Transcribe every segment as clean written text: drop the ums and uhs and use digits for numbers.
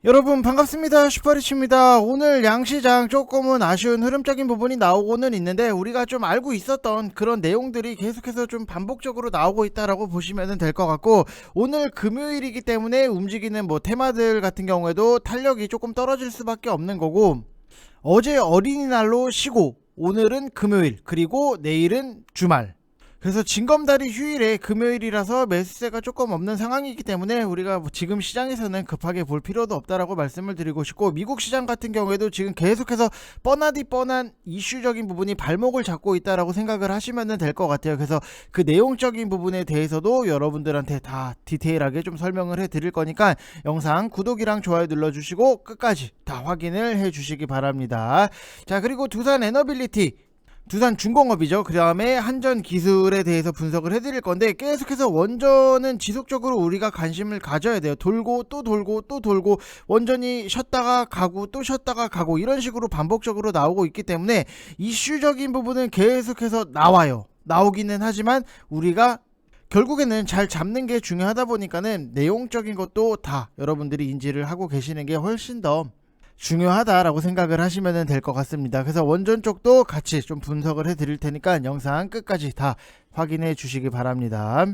여러분 반갑습니다. 슈퍼리치입니다. 오늘 양시장 조금은 아쉬운 흐름적인 부분이 나오고는 있는데 우리가 좀 알고 있었던 그런 내용들이 계속해서 좀 반복적으로 나오고 있다라고 보시면 될 것 같고, 오늘 금요일이기 때문에 움직이는 테마들 같은 경우에도 탄력이 조금 떨어질 수밖에 없는 거고, 어제 어린이날로 쉬고 오늘은 금요일 그리고 내일은 주말, 그래서 징검다리 휴일에 금요일이라서 매수세가 조금 없는 상황이기 때문에 우리가 지금 시장에서는 급하게 볼 필요도 없다라고 말씀을 드리고 싶고, 미국 시장 같은 경우에도 지금 계속해서 뻔하디 뻔한 이슈적인 부분이 발목을 잡고 있다라고 생각을 하시면 될 것 같아요. 그래서 그 내용적인 부분에 대해서도 여러분들한테 다 디테일하게 좀 설명을 해 드릴 거니까 영상 구독이랑 좋아요 눌러주시고 끝까지 다 확인을 해 주시기 바랍니다. 자, 그리고 두산 에너빌리티, 두산중공업이죠. 그 다음에 한전기술에 대해서 분석을 해드릴 건데, 계속해서 원전은 지속적으로 우리가 관심을 가져야 돼요. 돌고 또 돌고 또 돌고, 원전이 쉬었다가 가고 또 쉬었다가 가고 이런 식으로 반복적으로 나오고 있기 때문에 이슈적인 부분은 계속해서 나오기는 하지만 우리가 결국에는 잘 잡는 게 중요하다 보니까는 내용적인 것도 다 여러분들이 인지를 하고 계시는 게 훨씬 더 중요하다라고 생각을 하시면 될 것 같습니다. 그래서 원전 쪽도 같이 좀 분석을 해 드릴 테니까 영상 끝까지 다 확인해 주시기 바랍니다.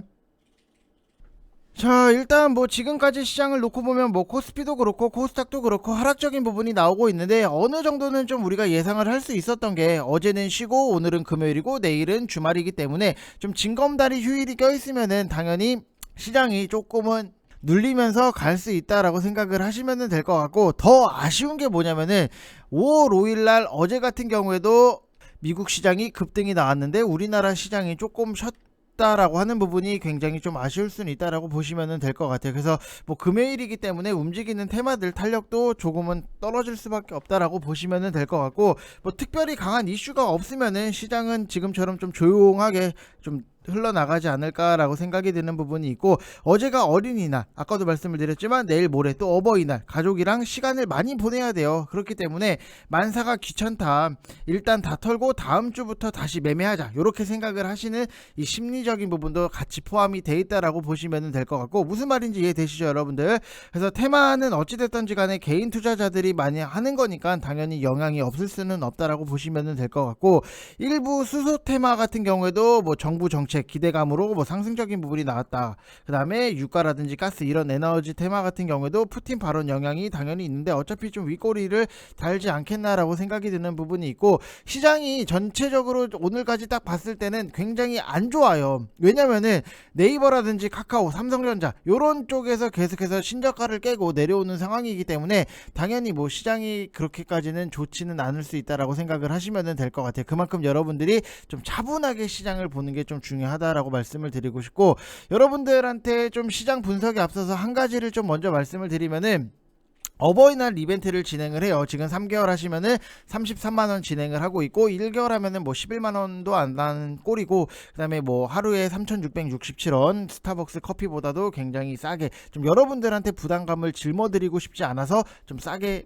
자, 일단 지금까지 시장을 놓고 보면 코스피도 그렇고 코스닥도 그렇고 하락적인 부분이 나오고 있는데, 어느 정도는 좀 우리가 예상을 할 수 있었던 게, 어제는 쉬고 오늘은 금요일이고 내일은 주말이기 때문에 좀 징검다리 휴일이 껴있으면은 당연히 시장이 조금은 눌리면서 갈 수 있다라고 생각을 하시면 될 것 같고, 더 아쉬운 게 뭐냐면은 5월 5일날 어제 같은 경우에도 미국 시장이 급등이 나왔는데 우리나라 시장이 조금 쉬었다라고 하는 부분이 굉장히 좀 아쉬울 수는 있다라고 보시면 될 것 같아요. 그래서 금요일이기 때문에 움직이는 테마들 탄력도 조금은 떨어질 수밖에 없다라고 보시면 될 것 같고, 특별히 강한 이슈가 없으면은 시장은 지금처럼 좀 조용하게 좀 흘러나가지 않을까라고 생각이 드는 부분이 있고, 어제가 어린이날, 아까도 말씀을 드렸지만 내일 모레 또 어버이날, 가족이랑 시간을 많이 보내야 돼요. 그렇기 때문에 만사가 귀찮다, 일단 다 털고 다음 주부터 다시 매매하자, 이렇게 생각을 하시는 이 심리적인 부분도 같이 포함이 돼 있다라고 보시면 될 것 같고, 무슨 말인지 이해되시죠 여러분들? 그래서 테마는 어찌됐든지 간에 개인 투자자들이 많이 하는 거니까 당연히 영향이 없을 수는 없다라고 보시면 될 것 같고, 일부 수소 테마 같은 경우에도 정부 정책 기대감으로 상승적인 부분이 나왔다. 그 다음에 유가라든지 가스, 이런 에너지 테마 같은 경우에도 푸틴 발언 영향이 당연히 있는데 어차피 좀 윗꼬리를 달지 않겠나라고 생각이 드는 부분이 있고, 시장이 전체적으로 오늘까지 딱 봤을 때는 굉장히 안 좋아요. 왜냐면은 네이버라든지 카카오, 삼성전자 요런 쪽에서 계속해서 신저가를 깨고 내려오는 상황이기 때문에 당연히 시장이 그렇게까지는 좋지는 않을 수 있다라고 생각을 하시면 될 것 같아요. 그만큼 여러분들이 좀 차분하게 시장을 보는 게 좀 중요하다라고 말씀을 드리고 싶고, 여러분들한테 좀 시장 분석에 앞서서 한 가지를 좀 먼저 말씀을 드리면은, 어버이날 이벤트를 진행을 해요. 지금 3개월 하시면은 33만원 진행을 하고 있고, 1개월 하면은 11만원도 안 나는 꼴이고, 그 다음에 하루에 3,667원, 스타벅스 커피보다도 굉장히 싸게, 좀 여러분들한테 부담감을 짊어드리고 싶지 않아서 좀 싸게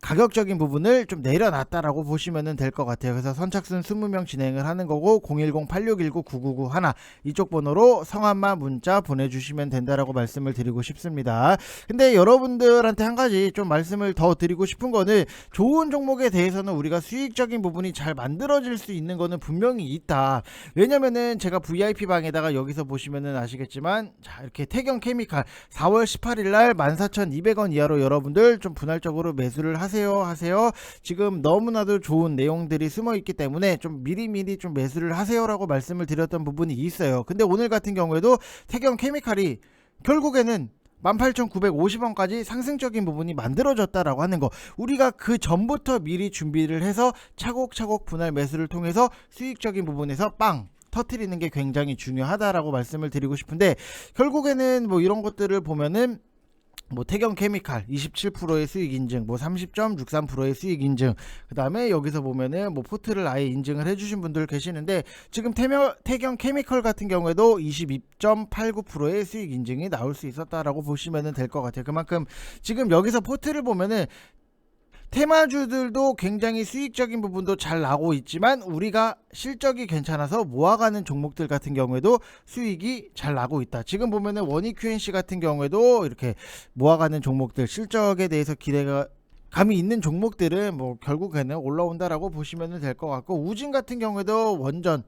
가격적인 부분을 좀 내려놨다라고 보시면 될 것 같아요. 그래서 선착순 20명 진행을 하는 거고, 010-8619-9991 이쪽 번호로 성함만 문자 보내주시면 된다라고 말씀을 드리고 싶습니다. 근데 여러분들한테 한 가지 좀 말씀을 더 드리고 싶은 거는, 좋은 종목에 대해서는 우리가 수익적인 부분이 잘 만들어질 수 있는 거는 분명히 있다. 왜냐면은 제가 VIP 방에다가 여기서 보시면은 아시겠지만, 자, 이렇게 태경 케미칼 4월 18일날 14,200원 이하로 여러분들 좀 분할적으로 매수를 하세요. 지금 너무나도 좋은 내용들이 숨어 있기 때문에 좀 미리미리 좀 매수를 하세요라고 말씀을 드렸던 부분이 있어요. 근데 오늘 같은 경우에도 태경 케미칼이 결국에는 18,950원까지 상승적인 부분이 만들어졌다라고 하는 거, 우리가 그 전부터 미리 준비를 해서 차곡차곡 분할 매수를 통해서 수익적인 부분에서 빵 터트리는 게 굉장히 중요하다라고 말씀을 드리고 싶은데, 결국에는 이런 것들을 보면은 태경 케미칼 27%의 수익 인증, 30.63%의 수익 인증, 그 다음에 여기서 보면은 포트를 아예 인증을 해주신 분들 계시는데, 지금 태경 케미칼 같은 경우에도 22.89%의 수익 인증이 나올 수 있었다라고 보시면 될 것 같아요. 그만큼 지금 여기서 포트를 보면은 테마주들도 굉장히 수익적인 부분도 잘 나오고 있지만 우리가 실적이 괜찮아서 모아가는 종목들 같은 경우에도 수익이 잘 나고 있다. 지금 보면은 원익 QNC 같은 경우에도 이렇게 모아가는 종목들 실적에 대해서 기대가 감이 있는 종목들은 뭐 결국에는 올라온다라고 보시면 될 것 같고, 우진 같은 경우에도 원전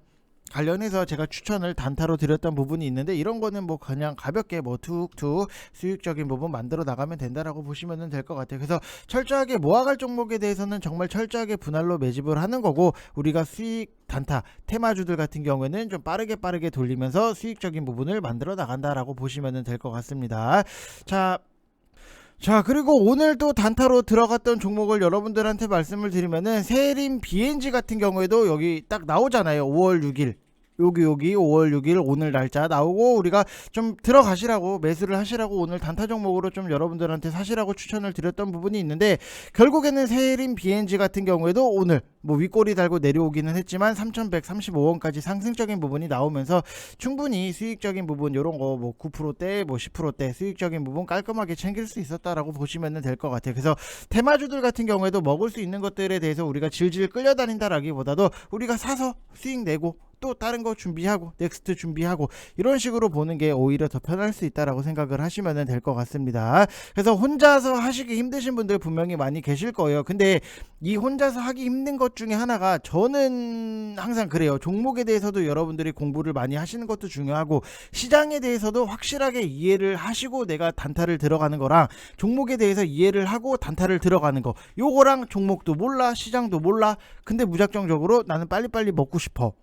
관련해서 제가 추천을 단타로 드렸던 부분이 있는데, 이런 거는 뭐 그냥 가볍게 뭐 툭툭 수익적인 부분 만들어 나가면 된다라고 보시면 될 것 같아요. 그래서 철저하게 모아갈 종목에 대해서는 정말 철저하게 분할로 매집을 하는 거고, 우리가 수익 단타 테마주들 같은 경우에는 좀 빠르게 돌리면서 수익적인 부분을 만들어 나간다라고 보시면 될 것 같습니다. 자, 그리고 오늘 또 단타로 들어갔던 종목을 여러분들한테 말씀을 드리면은, 세림 BNG 같은 경우에도 여기 딱 나오잖아요. 5월 6일. 여기 5월 6일 오늘 날짜 나오고, 우리가 좀 들어가시라고, 매수를 하시라고, 오늘 단타 종목으로 좀 여러분들한테 사시라고 추천을 드렸던 부분이 있는데, 결국에는 세림 BNG 같은 경우에도 오늘 뭐 윗꼬리 달고 내려오기는 했지만 3,135원까지 상승적인 부분이 나오면서 충분히 수익적인 부분 요런 거 뭐 9%대 뭐 10%대 수익적인 부분 깔끔하게 챙길 수 있었다라고 보시면 될 것 같아요. 그래서 테마주들 같은 경우에도 먹을 수 있는 것들에 대해서 우리가 질질 끌려다닌다라기보다도 우리가 사서 수익 내고 또 다른 거 준비하고 넥스트 준비하고 이런 식으로 보는 게 오히려 더 편할 수 있다라고 생각을 하시면 될 것 같습니다. 그래서 혼자서 하시기 힘드신 분들 분명히 많이 계실 거예요. 근데 이 혼자서 하기 힘든 것 중에 하나가, 저는 항상 그래요. 종목에 대해서도 여러분들이 공부를 많이 하시는 것도 중요하고, 시장에 대해서도 확실하게 이해를 하시고 내가 단타를 들어가는 거랑, 종목에 대해서 이해를 하고 단타를 들어가는 거, 요거랑 종목도 몰라 시장도 몰라 근데 무작정적으로 나는 빨리빨리 먹고 싶어,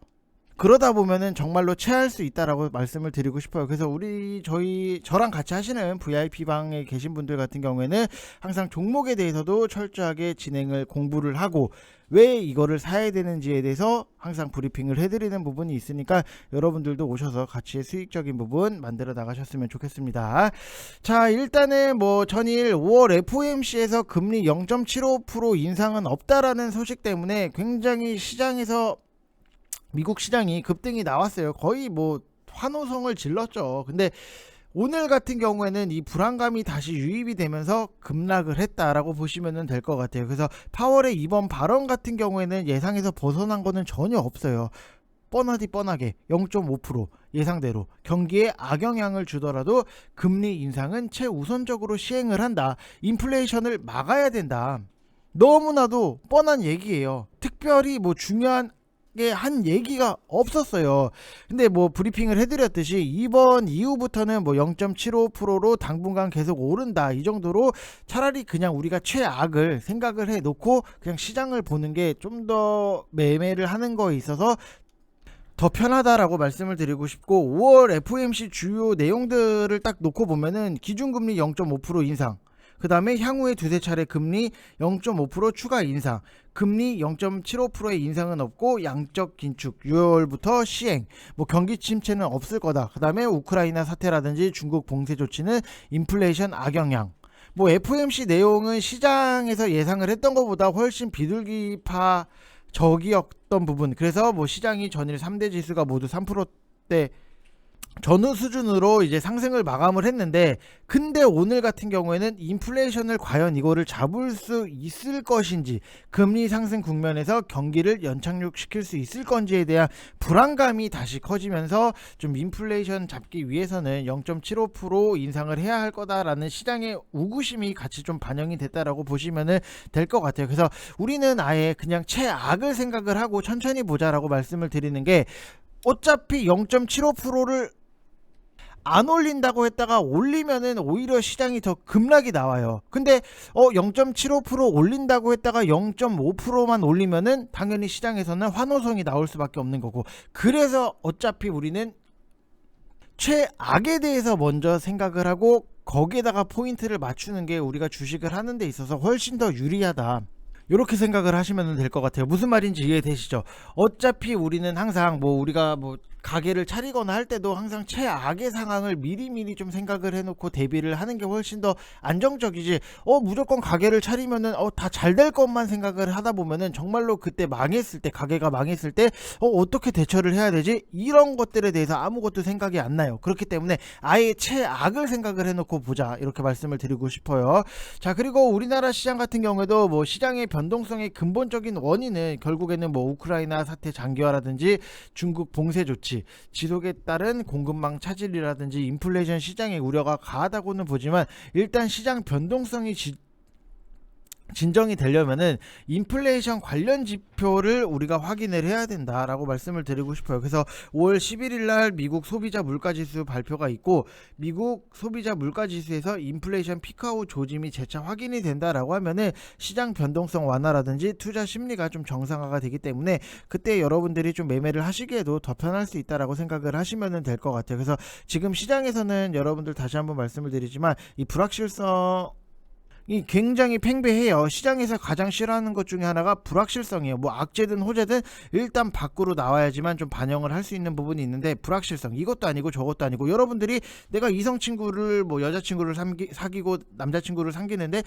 그러다 보면은 정말로 체할 수 있다라고 말씀을 드리고 싶어요. 그래서 저랑 같이 하시는 VIP 방에 계신 분들 같은 경우에는 항상 종목에 대해서도 철저하게 진행을 공부를 하고, 왜 이거를 사야 되는지에 대해서 항상 브리핑을 해드리는 부분이 있으니까 여러분들도 오셔서 같이 수익적인 부분 만들어 나가셨으면 좋겠습니다. 자, 일단은 뭐 전일 5월 FOMC에서 금리 0.75% 인상은 없다라는 소식 때문에 굉장히 시장에서 미국 시장이 급등이 나왔어요. 거의 뭐 환호성을 질렀죠. 근데 오늘 같은 경우에는 이 불안감이 다시 유입이 되면서 급락을 했다라고 보시면 될 것 같아요. 그래서 파월의 이번 발언 같은 경우에는 예상에서 벗어난 거는 전혀 없어요. 뻔하게 0.5% 예상대로 경기에 악영향을 주더라도 금리 인상은 최우선적으로 시행을 한다. 인플레이션을 막아야 된다. 너무나도 뻔한 얘기예요. 특별히 뭐 중요한 한 얘기가 없었어요. 근데 뭐 브리핑을 해드렸듯이 이번 이후부터는 뭐 0.75%로 당분간 계속 오른다, 이 정도로 차라리 그냥 우리가 최악을 생각을 해 놓고 그냥 시장을 보는 게 좀 더 매매를 하는 거에 있어서 더 편하다라고 말씀을 드리고 싶고, 5월 FOMC 주요 내용들을 딱 놓고 보면은 기준금리 0.5% 인상, 그 다음에 향후에 두세 차례 금리 0.5% 추가 인상, 금리 0.75%의 인상은 없고 양적 긴축 6월부터 시행, 뭐 경기 침체는 없을 거다. 그 다음에 우크라이나 사태라든지 중국 봉쇄 조치는 인플레이션 악영향. 뭐 FOMC 내용은 시장에서 예상을 했던 것보다 훨씬 비둘기파 적이었던 부분, 그래서 뭐 시장이 전일 3대 지수가 모두 3%대 전후 수준으로 이제 상승을 마감을 했는데, 근데 오늘 같은 경우에는 인플레이션을 과연 이거를 잡을 수 있을 것인지, 금리 상승 국면에서 경기를 연착륙시킬 수 있을 건지에 대한 불안감이 다시 커지면서 좀 인플레이션 잡기 위해서는 0.75% 인상을 해야 할 거다라는 시장의 우구심이 같이 좀 반영이 됐다라고 보시면 될 것 같아요. 그래서 우리는 아예 그냥 최악을 생각을 하고 천천히 보자라고 말씀을 드리는 게, 어차피 0.75%를 안 올린다고 했다가 올리면은 오히려 시장이 더 급락이 나와요. 근데 0.75% 올린다고 했다가 0.5%만 올리면은 당연히 시장에서는 환호성이 나올 수밖에 없는 거고, 그래서 어차피 우리는 최악에 대해서 먼저 생각을 하고 거기에다가 포인트를 맞추는 게 우리가 주식을 하는 데 있어서 훨씬 더 유리하다, 이렇게 생각을 하시면 될 것 같아요. 무슨 말인지 이해되시죠? 어차피 우리는 항상 뭐 우리가 뭐 가게를 차리거나 할 때도 항상 최악의 상황을 미리미리 좀 생각을 해놓고 대비를 하는 게 훨씬 더 안정적이지, 무조건 가게를 차리면은 다 잘 될 것만 생각을 하다 보면은 정말로 그때 망했을 때, 가게가 망했을 때 어떻게 대처를 해야 되지, 이런 것들에 대해서 아무것도 생각이 안 나요. 그렇기 때문에 아예 최악을 생각을 해놓고 보자, 이렇게 말씀을 드리고 싶어요. 자, 그리고 우리나라 시장 같은 경우에도 뭐 시장의 변동성의 근본적인 원인은 결국에는 뭐 우크라이나 사태 장기화라든지 중국 봉쇄 조치, 지속에 따른 공급망 차질이라든지 인플레이션 시장의 우려가 가하다고는 보지만, 일단 시장 변동성이 진정이 되려면은 인플레이션 관련 지표를 우리가 확인을 해야 된다라고 말씀을 드리고 싶어요. 그래서 5월 11일 날 미국 소비자 물가지수 발표가 있고, 미국 소비자 물가지수에서 인플레이션 피크아웃 조짐이 재차 확인이 된다라고 하면은 시장 변동성 완화라든지 투자 심리가 좀 정상화가 되기 때문에 그때 여러분들이 좀 매매를 하시기에도 더 편할 수 있다라고 생각을 하시면 될 것 같아요. 그래서 지금 시장에서는 여러분들 다시 한번 말씀을 드리지만 이 불확실성 이 굉장히 팽배해요. 시장에서 가장 싫어하는 것 중에 하나가 불확실성이에요. 뭐 악재든 호재든 일단 밖으로 나와야지만 좀 반영을 할 수 있는 부분이 있는데, 불확실성, 이것도 아니고 저것도 아니고, 여러분들이 내가 이성 친구를 뭐 여자친구를 사귀고 남자친구를 사귀는데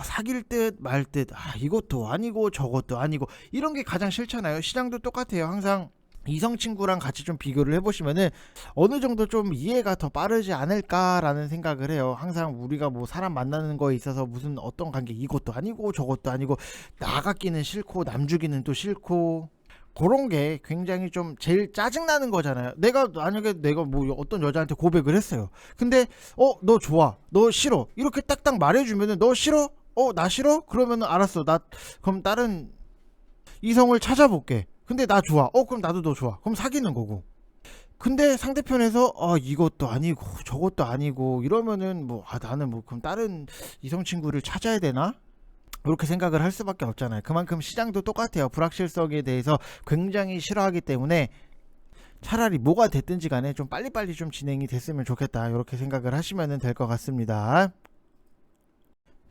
사귈 듯 말 듯, 이것도 아니고 저것도 아니고, 이런 게 가장 싫잖아요. 시장도 똑같아요. 항상 이성 친구랑 같이 좀 비교를 해보시면은 어느 정도 좀 이해가 더 빠르지 않을까라는 생각을 해요. 항상 우리가 뭐 사람 만나는 거에 있어서 무슨 어떤 관계, 이것도 아니고 저것도 아니고, 나 같기는 싫고 남 주기는 또 싫고, 그런 게 굉장히 좀 제일 짜증나는 거잖아요. 만약에 내가 뭐 어떤 여자한테 고백을 했어요. 근데 너 좋아, 너 싫어, 이렇게 딱딱 말해주면은, 너 싫어? 나 싫어? 그러면은 알았어, 나 그럼 다른 이성을 찾아볼게. 근데 나 좋아. 그럼 나도 너 좋아. 그럼 사귀는 거고. 근데 상대편에서 이것도 아니고 저것도 아니고 이러면은 뭐 나는 뭐 그럼 다른 이성 친구를 찾아야 되나? 이렇게 생각을 할 수밖에 없잖아요. 그만큼 시장도 똑같아요. 불확실성에 대해서 굉장히 싫어하기 때문에 차라리 뭐가 됐든지 간에 좀 빨리빨리 좀 진행이 됐으면 좋겠다, 이렇게 생각을 하시면 될 것 같습니다.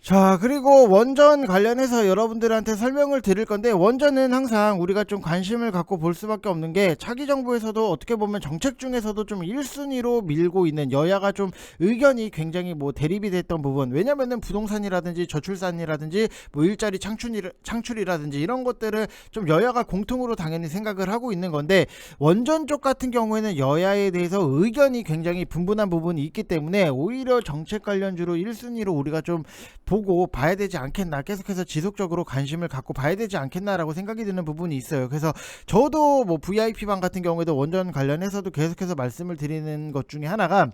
자, 그리고 원전 관련해서 여러분들한테 설명을 드릴 건데, 원전은 항상 우리가 좀 관심을 갖고 볼 수밖에 없는 게, 차기 정부에서도 어떻게 보면 정책 중에서도 좀 1순위로 밀고 있는, 여야가 좀 의견이 굉장히 뭐 대립이 됐던 부분, 왜냐면은 부동산이라든지 저출산이라든지 뭐 일자리 창출이라든지 이런 것들을 좀 여야가 공통으로 당연히 생각을 하고 있는 건데, 원전 쪽 같은 경우에는 여야에 대해서 의견이 굉장히 분분한 부분이 있기 때문에 오히려 정책 관련주로 1순위로 우리가 좀 보고 봐야 되지 않겠나, 계속해서 지속적으로 관심을 갖고 봐야 되지 않겠나라고 생각이 드는 부분이 있어요. 그래서 저도 뭐 VIP방 같은 경우에도 원전 관련해서도 계속해서 말씀을 드리는 것 중에 하나가,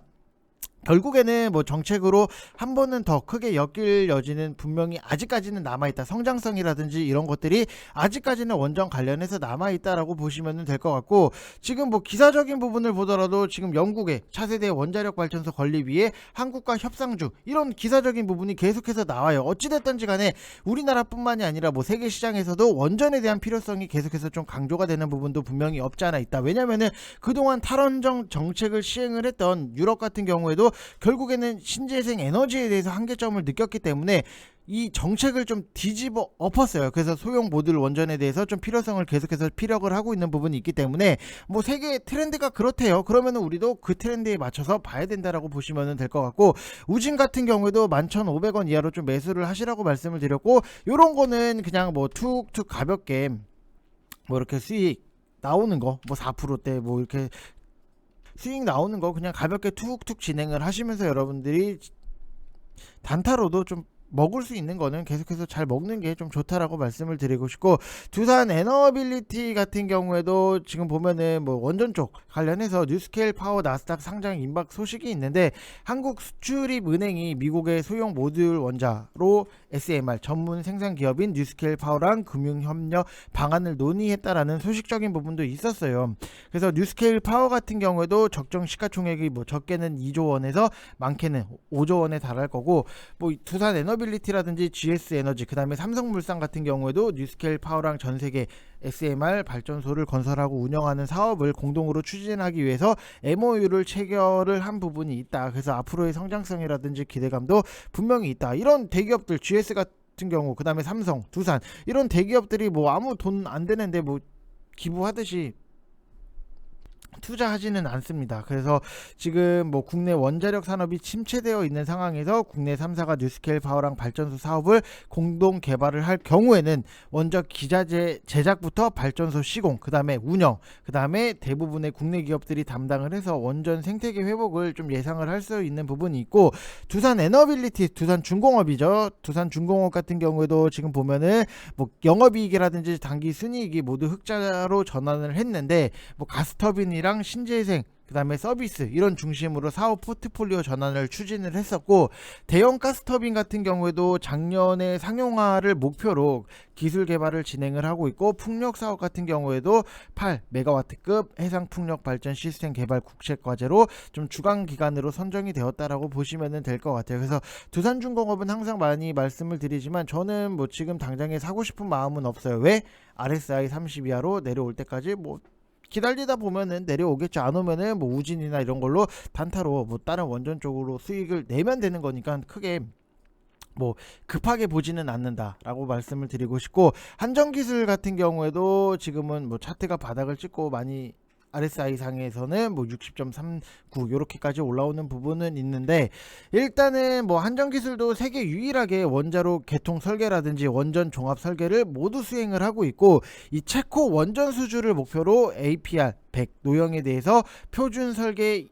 결국에는 뭐 정책으로 한 번은 더 크게 엮일 여지는 분명히 아직까지는 남아있다. 성장성이라든지 이런 것들이 아직까지는 원전 관련해서 남아있다라고 보시면 될 것 같고, 지금 뭐 기사적인 부분을 보더라도 지금 영국의 차세대 원자력 발전소 건립 위에 한국과 협상중, 이런 기사적인 부분이 계속해서 나와요. 어찌됐든지 간에 우리나라뿐만이 아니라 뭐 세계 시장에서도 원전에 대한 필요성이 계속해서 좀 강조가 되는 부분도 분명히 없지 않아 있다. 왜냐면은 그동안 탈원전 정책을 시행을 했던 유럽 같은 경우에도 결국에는 신재생 에너지에 대해서 한계점을 느꼈기 때문에 이 정책을 좀 뒤집어 엎었어요. 그래서 소형 모듈 원전에 대해서 좀 필요성을 계속해서 피력을 하고 있는 부분이 있기 때문에 뭐 세계 트렌드가 그렇대요. 그러면은 우리도 그 트렌드에 맞춰서 봐야 된다라고 보시면 될 것 같고, 우진 같은 경우에도 11,500원 이하로 좀 매수를 하시라고 말씀을 드렸고, 요런 거는 그냥 뭐 툭툭 가볍게 뭐 이렇게 수익 나오는 거, 뭐 4%대 뭐 이렇게 수익 나오는 거 그냥 가볍게 툭툭 진행을 하시면서 여러분들이 단타로도 좀 먹을 수 있는 거는 계속해서 잘 먹는 게 좀 좋다라고 말씀을 드리고 싶고, 두산 에너빌리티 같은 경우에도 지금 보면은 뭐 원전 쪽 관련해서 뉴스케일 파워 나스닥 상장 임박 소식이 있는데, 한국수출입은행이 미국의 소형 모듈 원자로 SMR 전문 생산 기업인 뉴스케일 파워랑 금융협력 방안을 논의했다라는 소식적인 부분도 있었어요. 그래서 뉴스케일 파워 같은 경우에도 적정 시가총액이 뭐 적게는 2조 원에서 많게는 5조 원에 달할 거고, 뭐 두산 에너빌리티라든지 GS 에너지, 그 다음에 삼성물산 같은 경우에도 뉴스케일 파워랑 전세계 SMR 발전소를 건설하고 운영하는 사업을 공동으로 추진하기 위해서 MOU를 체결을 한 부분이 있다. 그래서 앞으로의 성장성이라든지 기대감도 분명히 있다. 이런 대기업들, GS 같은 경우, 그 다음에 삼성, 두산, 이런 대기업들이 뭐 아무 돈 안 되는데 뭐 기부하듯이 투자하지는 않습니다. 그래서 지금 뭐 국내 원자력 산업이 침체되어 있는 상황에서 국내 3사가 뉴스케일 파워랑 발전소 사업을 공동 개발을 할 경우에는 먼저 기자재 제작부터 발전소 시공, 그 다음에 운영, 그 다음에 대부분의 국내 기업들이 담당을 해서 원전 생태계 회복을 좀 예상을 할 수 있는 부분이 있고, 두산 에너빌리티, 두산중공업이죠. 두산중공업 같은 경우에도 지금 보면은 뭐 영업이익이라든지 당기 순이익이 모두 흑자로 전환을 했는데, 뭐 가스터빈이랑 신재생, 그 다음에 서비스 이런 중심으로 사업 포트폴리오 전환을 추진을 했었고, 대형 가스터빈 같은 경우에도 작년에 상용화를 목표로 기술 개발을 진행을 하고 있고, 풍력 사업 같은 경우에도 8메가와트급 해상 풍력 발전 시스템 개발 국책 과제로 좀 주간 기간으로 선정이 되었다라고 보시면 될 것 같아요. 그래서 두산중공업은 항상 많이 말씀을 드리지만 저는 뭐 지금 당장에 사고 싶은 마음은 없어요. 왜? RSI 30 이하로 내려올 때까지 뭐 기다리다 보면은 내려오겠죠. 안 오면은 뭐 우진이나 이런 걸로 단타로 뭐 다른 원전 쪽으로 수익을 내면 되는 거니까 크게 뭐 급하게 보지는 않는다라고 말씀을 드리고 싶고, 한전기술 같은 경우에도 지금은 뭐 차트가 바닥을 찍고 많이 RSI 상에서는 뭐 60.39 요렇게까지 올라오는 부분은 있는데, 일단은 뭐 한전기술도 세계 유일하게 원자로 개통 설계라든지 원전 종합 설계를 모두 수행을 하고 있고, 이 체코 원전 수주를 목표로 APR 100 노형에 대해서 표준 설계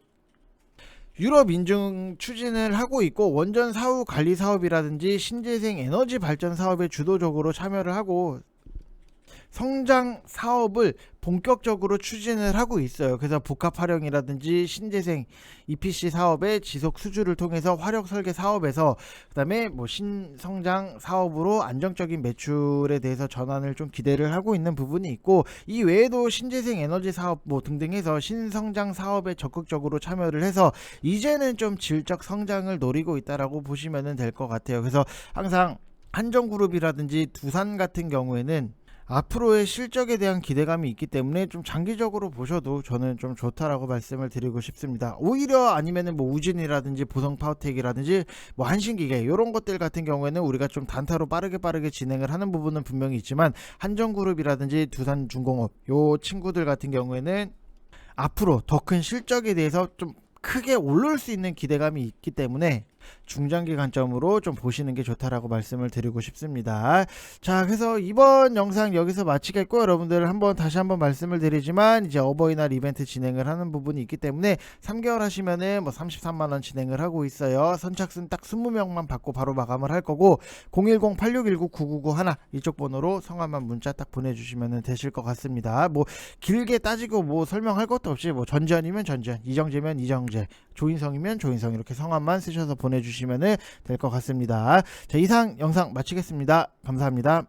유럽 인증 추진을 하고 있고, 원전 사후 관리 사업이라든지 신재생 에너지 발전 사업에 주도적으로 참여를 하고 성장 사업을 본격적으로 추진을 하고 있어요. 그래서 복합 활용이라든지 신재생 EPC 사업의 지속 수주를 통해서 화력 설계 사업에서, 그다음에 뭐 신성장 사업으로 안정적인 매출에 대해서 전환을 좀 기대를 하고 있는 부분이 있고, 이 외에도 신재생 에너지 사업 뭐 등등해서 신성장 사업에 적극적으로 참여를 해서 이제는 좀 질적 성장을 노리고 있다라고 보시면 될 것 같아요. 그래서 항상 한전그룹이라든지 두산 같은 경우에는 앞으로의 실적에 대한 기대감이 있기 때문에 좀 장기적으로 보셔도 저는 좀 좋다라고 말씀을 드리고 싶습니다. 오히려 아니면은 뭐 우진이라든지 보성파워텍이라든지 뭐 한신기계 이런 것들 같은 경우에는 우리가 좀 단타로 빠르게 진행을 하는 부분은 분명히 있지만, 한전그룹이라든지 두산중공업 요 친구들 같은 경우에는 앞으로 더 큰 실적에 대해서 좀 크게 오를 수 있는 기대감이 있기 때문에 중장기 관점으로 좀 보시는 게 좋다라고 말씀을 드리고 싶습니다. 자, 그래서 이번 영상 여기서 마치겠고, 여러분들 다시 한번 말씀을 드리지만 이제 어버이날 이벤트 진행을 하는 부분이 있기 때문에 3개월 하시면은 뭐 33만원 진행을 하고 있어요. 선착순 딱 20명만 받고 바로 마감을 할 거고, 010-8619-9991 이쪽 번호로 성함만 문자 딱 보내주시면 되실 것 같습니다. 뭐 길게 따지고 뭐 설명할 것도 없이 뭐 전지현이면 전지현, 이정재면 이정재, 조인성이면 조인성 이렇게 성함만 쓰셔서 보내주시면 될 것 같습니다. 자, 이상 영상 마치겠습니다. 감사합니다.